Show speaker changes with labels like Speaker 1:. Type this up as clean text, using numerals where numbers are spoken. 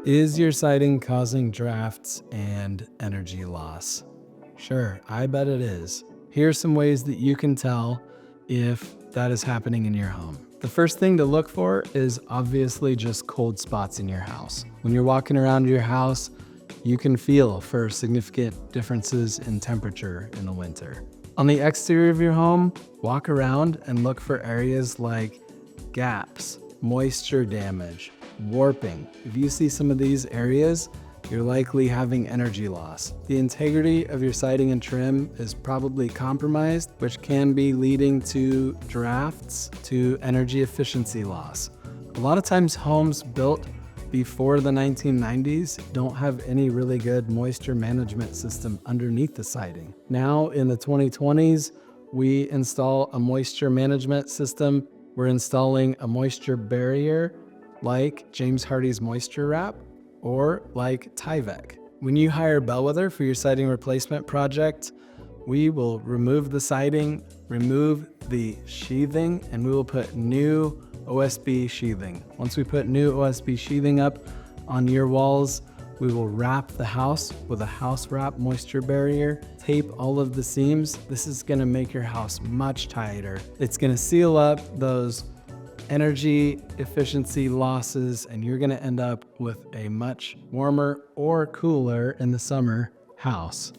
Speaker 1: Is your siding causing drafts and energy loss? Sure, I bet it is. Here's some ways that you can tell if that is happening in your home. The first thing to look for is obviously just cold spots in your house. When you're walking around your house, you can feel for significant differences in temperature in the winter. On the exterior of your home, walk around and look for areas like gaps, moisture damage, warping. If you see some of these areas, you're likely having energy loss. The integrity of your siding and trim is probably compromised, which can be leading to drafts to energy efficiency loss. A lot of times homes built before the 1990s don't have any really good moisture management system underneath the siding. Now in the 2020s, we install a moisture management system. We're installing a moisture barrier like James Hardie's Moisture Wrap or like Tyvek. When you hire Bellwether for your siding replacement project, we will remove the siding, remove the sheathing, and we will put new OSB sheathing. Once we put new OSB sheathing up on your walls, we will wrap the house with a house wrap moisture barrier, tape all of the seams. This is gonna make your house much tighter. It's gonna seal up those energy efficiency losses, and you're gonna end up with a much warmer or cooler in the summer house.